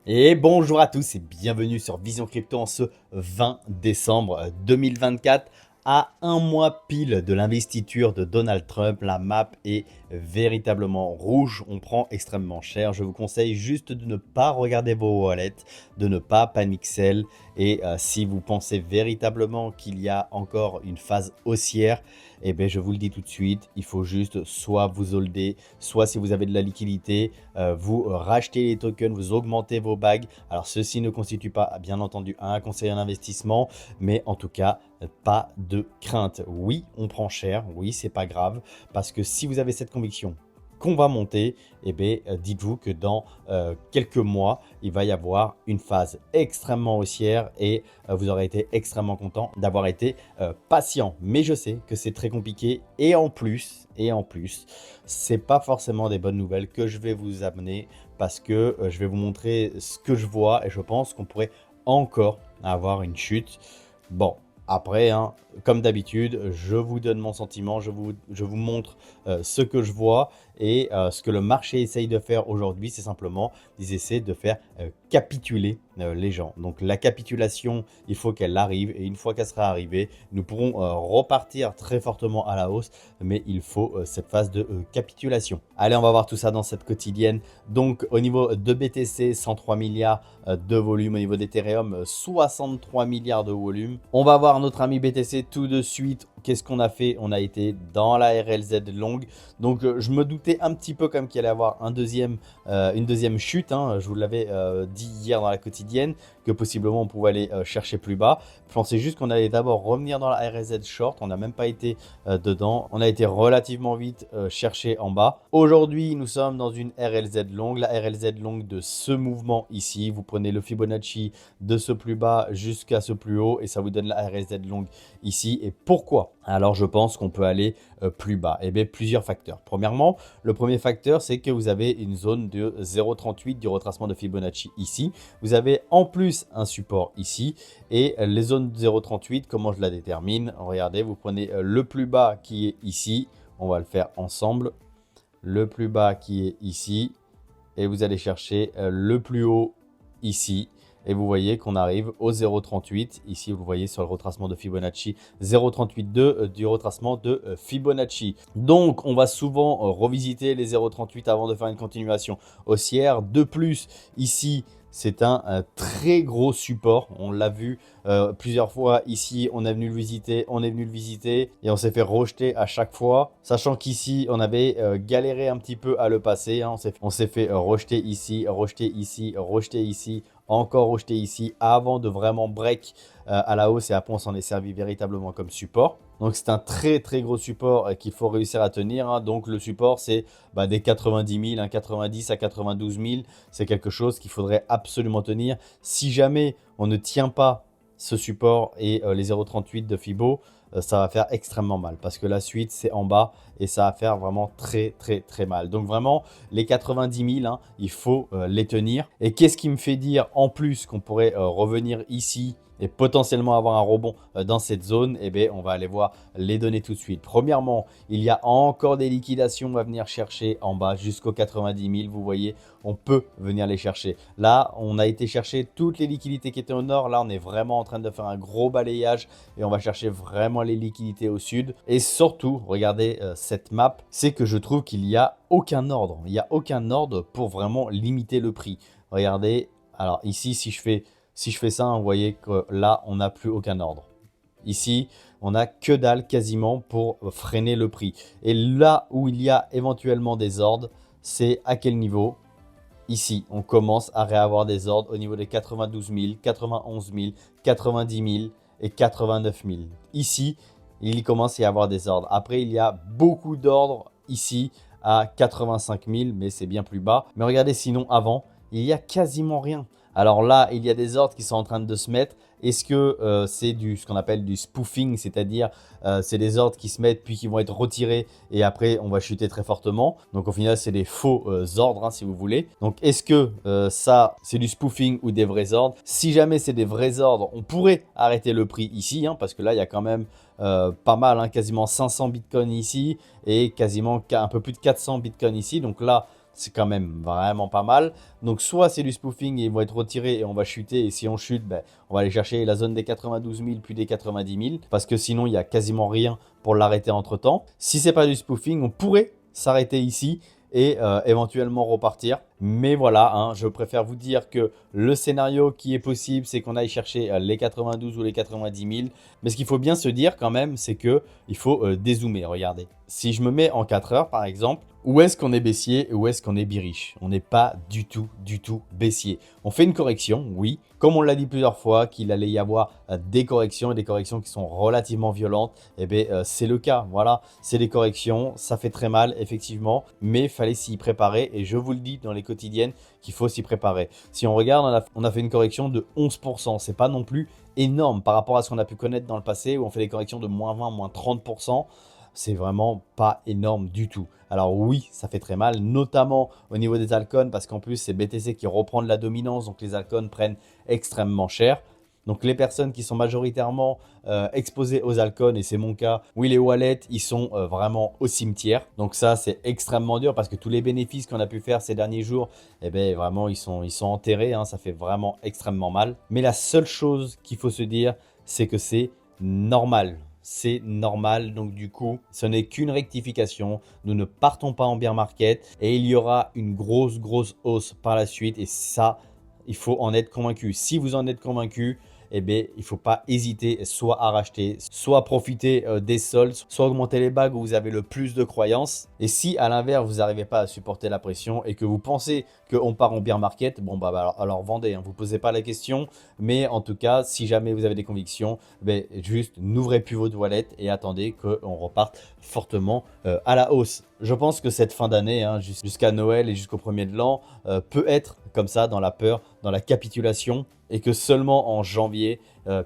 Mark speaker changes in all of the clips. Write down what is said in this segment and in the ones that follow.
Speaker 1: Et bonjour à tous et bienvenue sur Vision Crypto en ce 20 décembre 2024. À un mois pile de l'investiture de Donald Trump, la map est véritablement rouge. On prend extrêmement cher. Je vous conseille juste de ne pas regarder vos wallets, de ne pas panic sell. Et si vous pensez véritablement qu'il y a encore une phase haussière, eh bien, je vous le dis tout de suite, il faut juste soit vous holder, soit si vous avez de la liquidité, vous rachetez les tokens, vous augmentez vos bagues. Alors, ceci ne constitue pas, bien entendu, un conseil en investissement, mais en tout cas, pas de crainte. Oui, on prend cher, oui, c'est pas grave, parce que si vous avez cette conviction qu'on va monter, eh bien, dites-vous que dans quelques mois, il va y avoir une phase extrêmement haussière et vous aurez été extrêmement content d'avoir été patient. Mais je sais que c'est très compliqué et en plus, c'est pas forcément des bonnes nouvelles que je vais vous amener parce que je vais vous montrer ce que je vois et je pense qu'on pourrait encore avoir une chute. Bon, après, hein, comme d'habitude, je vous donne mon sentiment, je vous montre ce que je vois et ce que le marché essaye de faire aujourd'hui, c'est simplement, ils essaient de faire capituler les gens. Donc la capitulation, il faut qu'elle arrive et une fois qu'elle sera arrivée, nous pourrons repartir très fortement à la hausse, mais il faut cette phase de capitulation. Allez, on va voir tout ça dans cette quotidienne. Donc au niveau de BTC, 103 milliards de volume, au niveau d'Ethereum, 63 milliards de volume. On va voir notre ami BTC tout de suite. Qu'est-ce qu'on a fait? On a été dans la RLZ longue. Donc je me doutais un petit peu comme qu'il allait avoir une deuxième chute. Hein. Je vous l'avais dit hier dans la quotidienne que possiblement on pouvait aller chercher plus bas. Je pensais juste qu'on allait d'abord revenir dans la RLZ short. On n'a même pas été dedans. On a été relativement vite chercher en bas. Aujourd'hui, nous sommes dans une RLZ longue. La RLZ longue de ce mouvement ici. Vous prenez le Fibonacci de ce plus bas jusqu'à ce plus haut et ça vous donne la RLZ longue ici. Et pourquoi? Alors je pense qu'on peut aller plus bas. Eh bien, plusieurs facteurs. Premièrement, le premier facteur, c'est que vous avez une zone de 0,38 du retracement de Fibonacci ici. Vous avez en plus un support ici. Et les zones de 0,38, comment je la détermine? Regardez, vous prenez le plus bas qui est ici. On va le faire ensemble. Le plus bas qui est ici. Et vous allez chercher le plus haut ici. Et vous voyez qu'on arrive au 0,38. Ici, vous voyez sur le retracement de Fibonacci, 0,382 du retracement de Fibonacci. Donc, on va souvent revisiter les 0,38 avant de faire une continuation haussière. De plus, ici, c'est un très gros support. On l'a vu plusieurs fois ici. On est venu le visiter, et on s'est fait rejeter à chaque fois. Sachant qu'ici, on avait galéré un petit peu à le passer. Hein. On s'est fait rejeter ici, rejeter ici, rejeter ici, encore rejeté ici avant de vraiment break à la hausse et après on s'en est servi véritablement comme support. Donc c'est un très très gros support qu'il faut réussir à tenir. Hein. Donc le support c'est des 90 000, 90 à 92 000. C'est quelque chose qu'il faudrait absolument tenir. Si jamais on ne tient pas ce support et les 0,38 de Fibo, ça va faire extrêmement mal parce que la suite c'est en bas et ça va faire vraiment très très très mal. Donc vraiment les 90 000, hein, il faut les tenir. Et qu'est-ce qui me fait dire en plus qu'on pourrait revenir ici et potentiellement avoir un rebond dans cette zone? Eh bien, on va aller voir les données tout de suite. Premièrement, il y a encore des liquidations à venir chercher en bas jusqu'aux 90 000. Vous voyez, on peut venir les chercher. Là, on a été chercher toutes les liquidités qui étaient au nord. Là, on est vraiment en train de faire un gros balayage et on va chercher vraiment les liquidités au sud. Et surtout, regardez cette map, c'est que je trouve qu'il n'y a aucun ordre. Il n'y a aucun ordre pour vraiment limiter le prix. Regardez, alors ici, si je fais ça, vous voyez que là, on n'a plus aucun ordre. Ici, on n'a que dalle quasiment pour freiner le prix. Et là où il y a éventuellement des ordres, c'est à quel niveau? Ici, on commence à réavoir des ordres au niveau des 92 000, 91 000, 90 000 et 89 000. Ici, il commence à y avoir des ordres. Après, il y a beaucoup d'ordres ici à 85 000, mais c'est bien plus bas. Mais regardez, sinon, avant, il y a quasiment rien. Alors là, il y a des ordres qui sont en train de se mettre. Est-ce que c'est ce qu'on appelle du spoofing, c'est-à-dire c'est des ordres qui se mettent puis qui vont être retirés et après on va chuter très fortement. Donc au final, c'est des faux ordres, hein, si vous voulez. Donc est-ce que ça, c'est du spoofing ou des vrais ordres? Si jamais c'est des vrais ordres, on pourrait arrêter le prix ici, hein, parce que là, il y a quand même pas mal, hein, quasiment 500 bitcoins ici et quasiment un peu plus de 400 bitcoins ici. Donc là, c'est quand même vraiment pas mal. Donc soit c'est du spoofing et ils vont être retirés et on va chuter. Et si on chute, ben, on va aller chercher la zone des 92 000 puis des 90 000. Parce que sinon, il n'y a quasiment rien pour l'arrêter entre temps. Si c'est pas du spoofing, on pourrait s'arrêter ici et éventuellement repartir. Mais voilà, hein, je préfère vous dire que le scénario qui est possible, c'est qu'on aille chercher les 92 ou les 90 000. Mais ce qu'il faut bien se dire quand même, c'est qu'il faut dézoomer. Regardez, si je me mets en 4 heures par exemple, où est-ce qu'on est baissier et où est-ce qu'on est bearish? On n'est pas du tout baissier. On fait une correction, oui. Comme on l'a dit plusieurs fois, qu'il allait y avoir des corrections et des corrections qui sont relativement violentes, eh bien, c'est le cas. Voilà, c'est des corrections, ça fait très mal, effectivement, mais il fallait s'y préparer. Et je vous le dis dans les quotidiennes qu'il faut s'y préparer. Si on regarde, on a fait une correction de 11%. C'est pas non plus énorme par rapport à ce qu'on a pu connaître dans le passé où on fait des corrections de moins 20, moins 30%. C'est vraiment pas énorme du tout. Alors oui, ça fait très mal, notamment au niveau des altcoins, parce qu'en plus, c'est BTC qui reprend de la dominance, donc les altcoins prennent extrêmement cher. Donc les personnes qui sont majoritairement exposées aux altcoins, et c'est mon cas, oui les wallets, ils sont vraiment au cimetière. Donc ça, c'est extrêmement dur parce que tous les bénéfices qu'on a pu faire ces derniers jours, eh bien vraiment, ils sont enterrés, hein, ça fait vraiment extrêmement mal. Mais la seule chose qu'il faut se dire, c'est que c'est normal. C'est normal, donc du coup, ce n'est qu'une rectification. Nous ne partons pas en bear market et il y aura une grosse hausse par la suite et ça, il faut en être convaincu. Si vous en êtes convaincu, eh bien, il ne faut pas hésiter soit à racheter, soit à profiter des soldes, soit augmenter les bagues où vous avez le plus de croyances. Et si à l'inverse, vous n'arrivez pas à supporter la pression et que vous pensez qu'on part en bear market, bon bah alors vendez, hein, vous ne posez pas la question. Mais en tout cas, si jamais vous avez des convictions, ben, juste n'ouvrez plus votre wallet et attendez qu'on reparte fortement à la hausse. Je pense que cette fin d'année, hein, jusqu'à Noël et jusqu'au 1er de l'an, peut être comme ça, dans la peur, dans la capitulation, et que seulement en janvier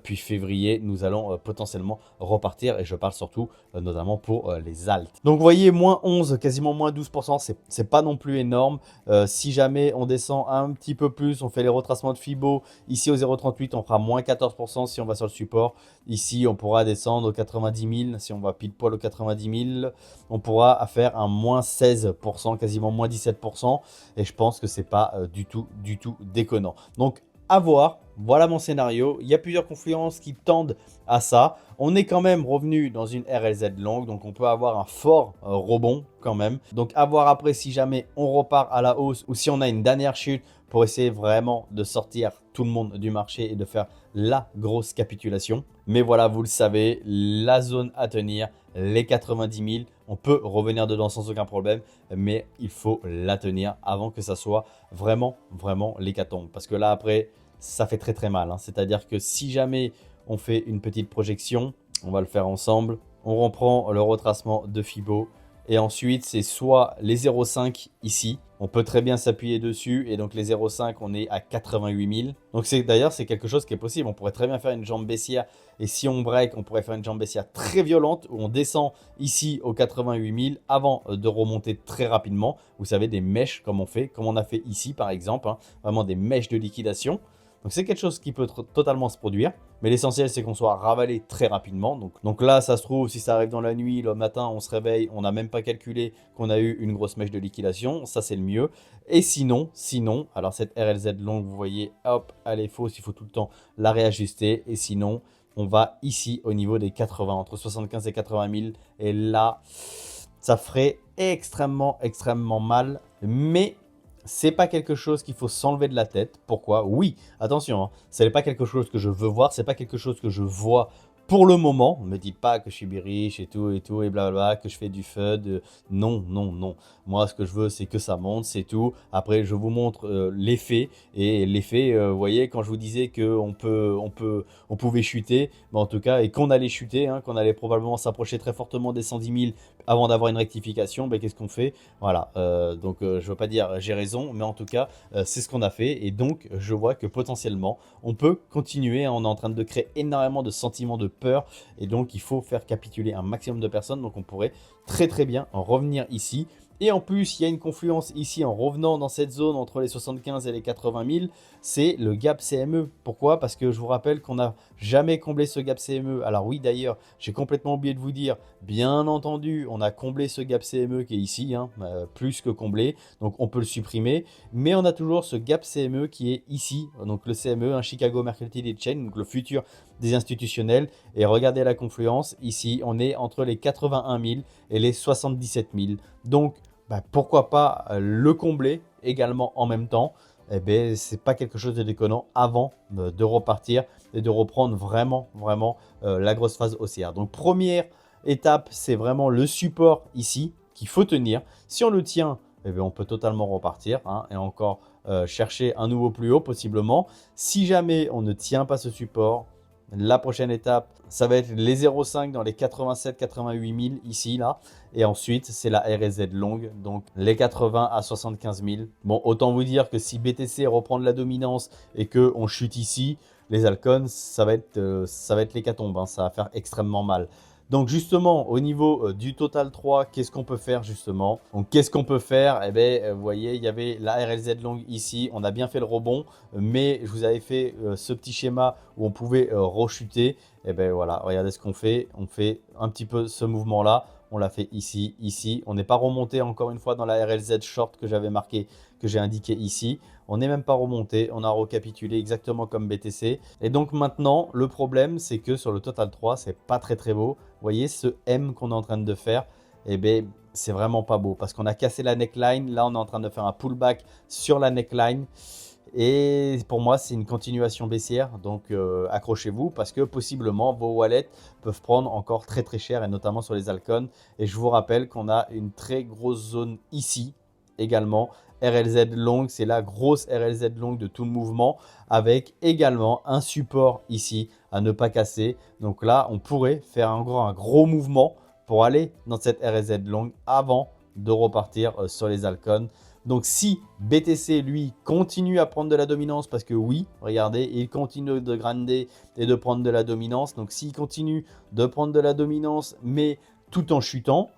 Speaker 1: puis février, nous allons potentiellement repartir. Et je parle surtout notamment pour les alts. Donc vous voyez, moins 11, quasiment moins 12%, c'est pas non plus énorme. Si jamais on descend un petit peu plus, on fait les retracements de Fibo. Ici au 0,38, on fera moins 14% si on va sur le support. Ici, on pourra descendre aux 90 000. Si on va pile poil aux 90 000, on pourra faire un moins 16%, quasiment moins 17%. Et je pense que c'est pas du tout déconnant. Donc, à voir, voilà mon scénario. Il y a plusieurs confluences qui tendent à ça. On est quand même revenu dans une RLZ longue, donc on peut avoir un fort rebond quand même. Donc à voir après si jamais on repart à la hausse ou si on a une dernière chute pour essayer vraiment de sortir tout le monde du marché et de faire la grosse capitulation. Mais voilà, vous le savez, la zone à tenir, les 90 000, on peut revenir dedans sans aucun problème, mais il faut la tenir avant que ça soit vraiment l'hécatombe. Parce que là après, ça fait très mal, hein. C'est-à-dire que si jamais on fait une petite projection, on va le faire ensemble, on reprend le retracement de Fibo et ensuite c'est soit les 0,5 ici, on peut très bien s'appuyer dessus et donc les 0,5 on est à 88 000. Donc d'ailleurs c'est quelque chose qui est possible, on pourrait très bien faire une jambe baissière et si on break on pourrait faire une jambe baissière très violente où on descend ici aux 88 000 avant de remonter très rapidement. Vous savez, des mèches comme on a fait ici par exemple, hein, vraiment des mèches de liquidation. Donc c'est quelque chose qui peut totalement se produire. Mais l'essentiel, c'est qu'on soit ravalé très rapidement. Donc là, ça se trouve, si ça arrive dans la nuit, le matin, on se réveille, on n'a même pas calculé qu'on a eu une grosse mèche de liquidation. Ça, c'est le mieux. Et sinon, alors cette RLZ longue, vous voyez, hop, elle est fausse. Il faut tout le temps la réajuster. Et sinon, on va ici au niveau des 80, entre 75 et 80 000. Et là, ça ferait extrêmement mal. Mais c'est pas quelque chose qu'il faut s'enlever de la tête. Pourquoi? Oui, attention, hein, ce n'est pas quelque chose que je veux voir, c'est pas quelque chose que je vois pour le moment. Ne me dites pas que je suis riche et tout, et blablabla, que je fais du FUD. Non. Moi, ce que je veux, c'est que ça monte, c'est tout. Après, je vous montre l'effet. Et l'effet, vous voyez, quand je vous disais qu'on pouvait chuter, mais en tout cas, et qu'on allait chuter, hein, qu'on allait probablement s'approcher très fortement des 110 000 avant d'avoir une rectification, ben, qu'est-ce qu'on fait? Voilà, donc je ne veux pas dire j'ai raison, mais en tout cas, c'est ce qu'on a fait. Et donc, je vois que potentiellement, on peut continuer. On est en train de créer énormément de sentiments de peur. Et donc, il faut faire capituler un maximum de personnes. Donc, on pourrait très bien en revenir ici Et en plus, il y a une confluence ici en revenant dans cette zone entre les 75 et les 80 000, c'est le gap CME. Pourquoi? Parce que je vous rappelle qu'on n'a jamais comblé ce gap CME. Alors oui, d'ailleurs, j'ai complètement oublié de vous dire, bien entendu, on a comblé ce gap CME qui est ici, hein, plus que comblé, donc on peut le supprimer. Mais on a toujours ce gap CME qui est ici, donc le CME, un Chicago Mercantile Exchange, donc le futur des institutionnels. Et regardez la confluence, ici, on est entre les 81 000 et les 77 000. Donc, pourquoi pas le combler également en même temps. Eh bien, c'est pas quelque chose de déconnant avant de repartir et de reprendre vraiment la grosse phase haussière. Donc première étape, c'est vraiment le support ici qu'il faut tenir. Si on le tient, eh bien, on peut totalement repartir, hein, et encore chercher un nouveau plus haut possiblement. Si jamais on ne tient pas ce support, la prochaine étape, ça va être les 0,5 dans les 87-88 000 ici, là. Et ensuite, c'est la RSZ longue, donc les 80 à 75 000. Bon, autant vous dire que si BTC reprend de la dominance et qu'on chute ici, les Alcons, ça va être l'hécatombe, hein, ça va faire extrêmement mal. Donc justement, au niveau du Total 3, qu'est-ce qu'on peut faire justement? Donc qu'est-ce qu'on peut faire? Eh bien, vous voyez, il y avait la RLZ longue ici. On a bien fait le rebond, mais je vous avais fait ce petit schéma où on pouvait rechuter. Et bien voilà, regardez ce qu'on fait. On fait un petit peu ce mouvement-là. On l'a fait ici, ici. On n'est pas remonté encore une fois dans la RLZ short que j'avais marqué, que j'ai indiqué ici. On n'est même pas remonté, on a recapitulé exactement comme BTC. Et donc maintenant, le problème, c'est que sur le Total 3, c'est pas très beau. Vous voyez, ce M qu'on est en train de faire, eh bien, c'est vraiment pas beau parce qu'on a cassé la neckline. Là, on est en train de faire un pullback sur la neckline. Et pour moi, c'est une continuation baissière. Donc, accrochez-vous parce que possiblement, vos wallets peuvent prendre encore très cher et notamment sur les Alcons. Et je vous rappelle qu'on a une très grosse zone ici également. RLZ longue, c'est la grosse RLZ longue de tout le mouvement avec également un support ici à ne pas casser. Donc là, on pourrait faire un gros mouvement pour aller dans cette RLZ longue avant de repartir sur les Alcons. Donc si BTC, lui, continue à prendre de la dominance, parce que oui, regardez, il continue de grinder et de prendre de la dominance. Donc s'il continue de prendre de la dominance, mais tout en chutant,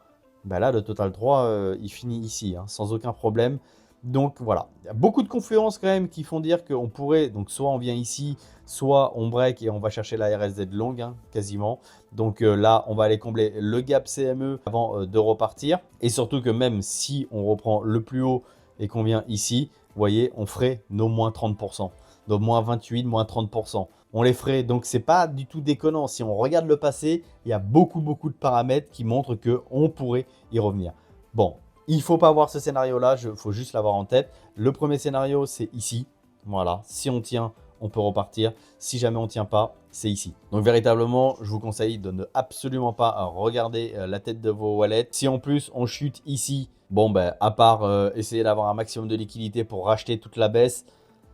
Speaker 1: ben là, le Total 3, il finit ici, hein, sans aucun problème. Donc voilà, il y a beaucoup de confluences quand même qui font dire qu'on pourrait, donc soit on vient ici, soit on break et on va chercher la RSZ longue, hein, quasiment. Donc là, on va aller combler le gap CME avant de repartir. Et surtout que même si on reprend le plus haut et qu'on vient ici, vous voyez, on ferait nos moins 30%. Donc moins 28, moins 30%. On les ferait, donc c'est pas du tout déconnant. Si on regarde le passé, il y a beaucoup de paramètres qui montrent qu'on pourrait y revenir. Bon, il ne faut pas voir ce scénario-là, il faut juste l'avoir en tête. Le premier scénario, c'est ici. Voilà, si on tient, on peut repartir. Si jamais on ne tient pas, c'est ici. Donc véritablement, je vous conseille de ne absolument pas regarder la tête de vos wallets. Si en plus on chute ici, bon ben à part essayer d'avoir un maximum de liquidité pour racheter toute la baisse,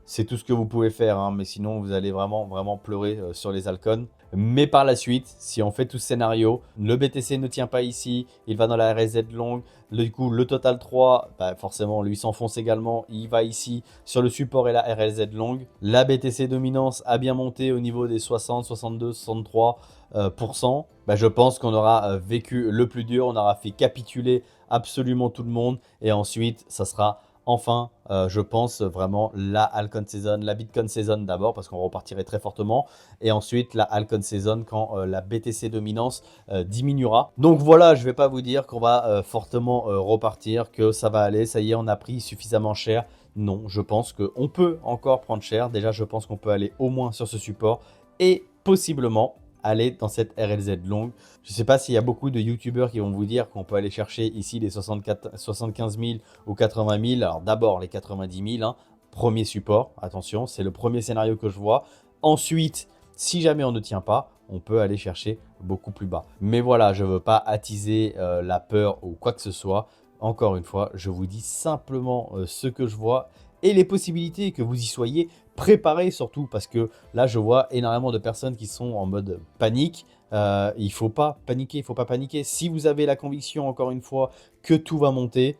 Speaker 1: c'est tout ce que vous pouvez faire, hein, mais sinon vous allez vraiment pleurer sur les Alcons. Mais par la suite, si on fait tout ce scénario, le BTC ne tient pas ici, il va dans la RSZ longue, du coup le Total 3, forcément lui s'enfonce également, il va ici sur le support et la RSZ longue. La BTC dominance a bien monté au niveau des 60, 62, 63%. Je pense qu'on aura vécu le plus dur, on aura fait capituler absolument tout le monde et ensuite ça sera enfin, je pense vraiment la Alcon Season, la Bitcoin Season d'abord parce qu'on repartirait très fortement et ensuite la Alcon Season quand la BTC dominance diminuera. Donc voilà, je ne vais pas vous dire qu'on va fortement repartir, que ça va aller, ça y est, on a pris suffisamment cher. Non, je pense qu'on peut encore prendre cher. Déjà, je pense qu'on peut aller au moins sur ce support et possiblement aller dans cette RLZ longue. Je ne sais pas s'il y a beaucoup de youtubeurs qui vont vous dire qu'on peut aller chercher ici les 75 000 ou 80 000. Alors d'abord les 90 000, hein, premier support, attention, c'est le premier scénario que je vois. Ensuite, si jamais on ne tient pas, on peut aller chercher beaucoup plus bas. Mais voilà, je ne veux pas attiser la peur ou quoi que ce soit. Encore une fois, je vous dis simplement ce que je vois et les possibilités que vous y soyez préparés surtout parce que là je vois énormément de personnes qui sont en mode panique. Il ne faut pas paniquer, il ne faut pas paniquer. Si vous avez la conviction encore une fois que tout va monter,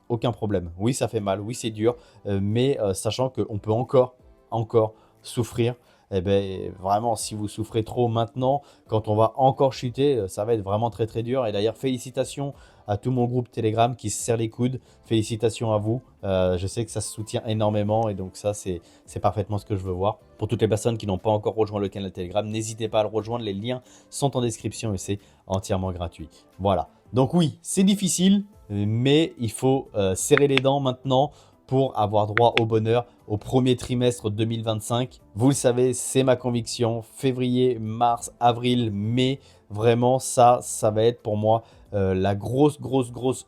Speaker 1: aucun problème. Oui, ça fait mal, oui, c'est dur, mais sachant qu'on peut encore souffrir. Eh bien, vraiment, si vous souffrez trop maintenant, quand on va encore chuter, ça va être vraiment très dur. Et d'ailleurs, félicitations à tout mon groupe Telegram qui se serre les coudes. Félicitations à vous. Je sais que ça se soutient énormément et donc ça, c'est parfaitement ce que je veux voir. Pour toutes les personnes qui n'ont pas encore rejoint le canal Telegram, n'hésitez pas à le rejoindre. Les liens sont en description et c'est entièrement gratuit. Voilà. Donc oui, c'est difficile, mais il faut serrer les dents maintenant pour avoir droit au bonheur au premier trimestre 2025. Vous le savez, c'est ma conviction. Février, mars, avril, mai, vraiment ça va être pour moi la grosse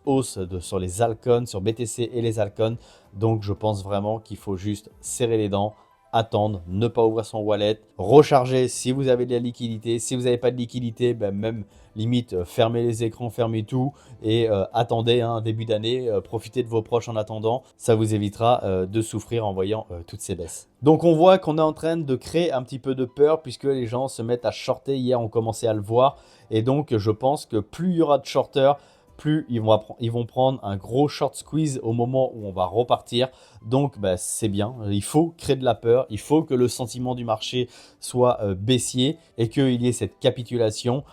Speaker 1: hausse sur les altcoins, sur BTC et les altcoins. Donc je pense vraiment qu'il faut juste serrer les dents, attendre, ne pas ouvrir son wallet, recharger si vous avez de la liquidité. Si vous n'avez pas de liquidité, ben même limite fermez les écrans, fermez tout et attendez début d'année, profitez de vos proches en attendant. Ça vous évitera de souffrir en voyant toutes ces baisses. Donc on voit qu'on est en train de créer un petit peu de peur puisque les gens se mettent à shorter. Hier on commençait à le voir et donc je pense que plus il y aura de shorters, plus ils vont prendre un gros short squeeze au moment où on va repartir. Donc bah, c'est bien, il faut créer de la peur, il faut que le sentiment du marché soit baissier et qu'il y ait cette capitulation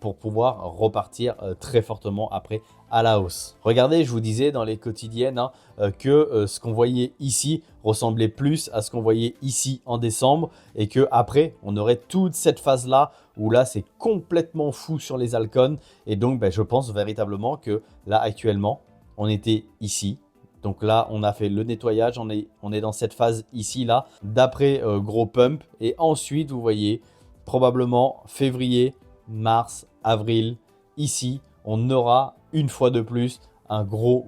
Speaker 1: pour pouvoir repartir très fortement après à la hausse. Regardez, je vous disais dans les quotidiennes que ce qu'on voyait ici ressemblait plus à ce qu'on voyait ici en décembre et que après on aurait toute cette phase là où là c'est complètement fou sur les altcoins et donc je pense véritablement que là actuellement on était ici. Donc là, on a fait le nettoyage, on est dans cette phase ici, là, d'après gros pump. Et ensuite, vous voyez, probablement février, mars, avril, ici, on aura une fois de plus un gros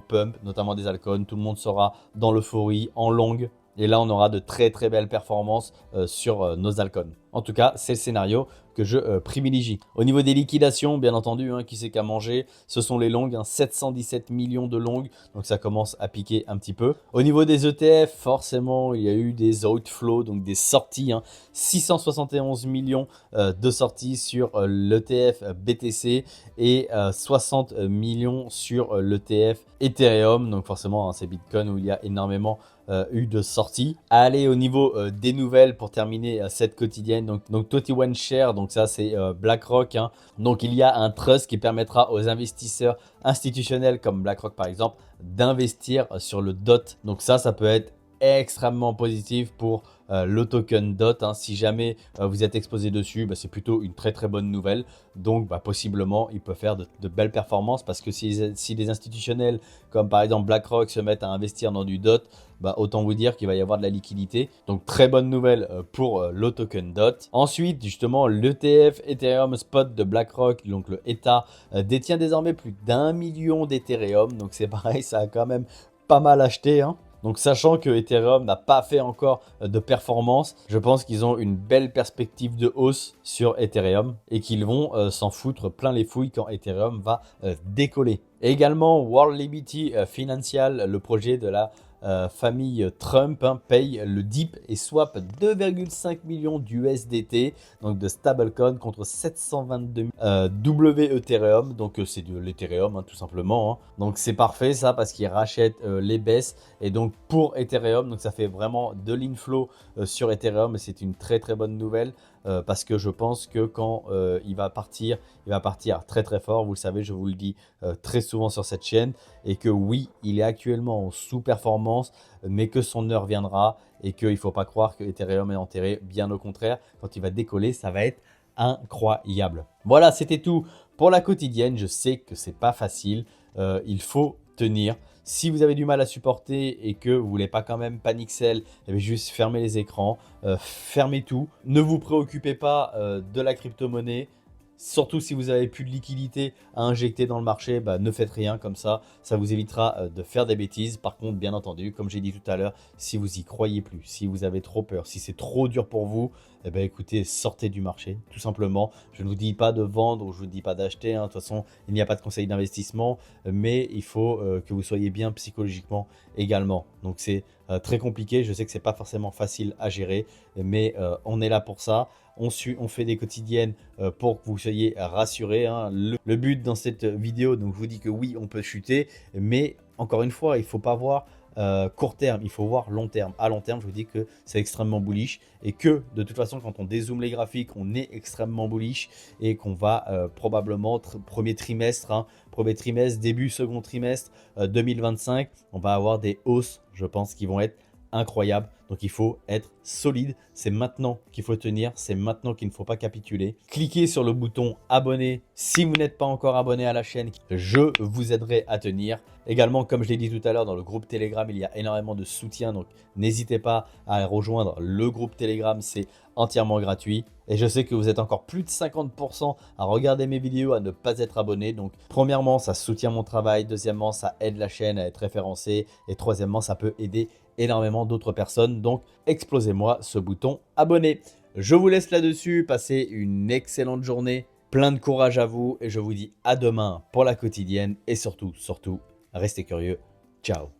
Speaker 1: pump, notamment des altcoins. Tout le monde sera dans l'euphorie, en longue. Et là, on aura de très belles performances sur nos altcoins. En tout cas, c'est le scénario que je privilégie. Au niveau des liquidations, bien entendu, qui c'est qu'à manger, ce sont les longues, 717 millions de longues, donc ça commence à piquer un petit peu. Au niveau des ETF, forcément, il y a eu des outflows, donc des sorties, 671 millions de sorties sur l'ETF BTC et 60 millions sur l'ETF Ethereum, donc forcément, c'est Bitcoin où il y a énormément eu de sorties. Allez, au niveau des nouvelles pour terminer cette quotidienne, donc 21 Share, donc ça c'est BlackRock. Donc il y a un trust qui permettra aux investisseurs institutionnels comme BlackRock par exemple d'investir sur le DOT. Donc ça peut être extrêmement positif pour le token DOT. Si jamais vous êtes exposé dessus, c'est plutôt une très bonne nouvelle. Donc possiblement il peut faire de belles performances parce que si les institutionnels comme par exemple BlackRock se mettent à investir dans du DOT, autant vous dire qu'il va y avoir de la liquidité. Donc très bonne nouvelle pour le token DOT. Ensuite justement l'ETF Ethereum Spot de BlackRock, donc le ETA, détient désormais plus d'1 million d'Ethereum. Donc c'est pareil, ça a quand même pas mal acheté. Donc sachant que Ethereum n'a pas fait encore de performance, je pense qu'ils ont une belle perspective de hausse sur Ethereum et qu'ils vont s'en foutre plein les fouilles quand Ethereum va décoller. Et également World Liberty Financial, le projet de la famille Trump, paye le DIP et swap 2,5 millions d'USDT, donc de stablecoin, contre 722 W Ethereum. Donc c'est de l'Ethereum tout simplement. Donc c'est parfait ça parce qu'ils rachètent les baisses et donc pour Ethereum, donc ça fait vraiment de l'inflow sur Ethereum et c'est une très bonne nouvelle. Parce que je pense que quand il va partir très fort. Vous le savez, je vous le dis très souvent sur cette chaîne. Et que oui, il est actuellement en sous-performance, mais que son heure viendra. Et qu'il ne faut pas croire que Ethereum est enterré. Bien au contraire, quand il va décoller, ça va être incroyable. Voilà, c'était tout pour la quotidienne. Je sais que c'est pas facile. Il faut tenir. Si vous avez du mal à supporter et que vous voulez pas quand même paniquer, juste fermez les écrans, fermez tout. Ne vous préoccupez pas de la crypto-monnaie. Surtout si vous avez plus de liquidité à injecter dans le marché, ne faites rien comme ça. Ça vous évitera de faire des bêtises. Par contre, bien entendu, comme j'ai dit tout à l'heure, si vous y croyez plus, si vous avez trop peur, si c'est trop dur pour vous, écoutez, sortez du marché, tout simplement. Je ne vous dis pas de vendre ou je ne vous dis pas d'acheter. De toute façon, il n'y a pas de conseil d'investissement, mais il faut que vous soyez bien psychologiquement également. Donc c'est très compliqué. Je sais que c'est pas forcément facile à gérer, mais on est là pour ça. On fait des quotidiennes pour que vous soyez rassurés. Le but dans cette vidéo, donc je vous dis que oui, on peut chuter, mais encore une fois, il ne faut pas voir court terme, il faut voir long terme. À long terme, je vous dis que c'est extrêmement bullish et que de toute façon, quand on dézoome les graphiques, on est extrêmement bullish et qu'on va probablement premier trimestre premier trimestre, début second trimestre 2025, on va avoir des hausses, je pense, qui vont être incroyables. Donc il faut être solide, c'est maintenant qu'il faut tenir, c'est maintenant qu'il ne faut pas capituler. Cliquez sur le bouton abonner si vous n'êtes pas encore abonné à la chaîne, je vous aiderai à tenir. Également, comme je l'ai dit tout à l'heure, dans le groupe Telegram, il y a énormément de soutien, donc n'hésitez pas à rejoindre le groupe Telegram, c'est entièrement gratuit. Et je sais que vous êtes encore plus de 50% à regarder mes vidéos, à ne pas être abonné. Donc premièrement, ça soutient mon travail. Deuxièmement, ça aide la chaîne à être référencée. Et troisièmement, ça peut aider énormément d'autres personnes. Donc explosez-moi ce bouton abonné. Je vous laisse là-dessus. Passez une excellente journée. Plein de courage à vous. Et je vous dis à demain pour la quotidienne. Et surtout, restez curieux. Ciao.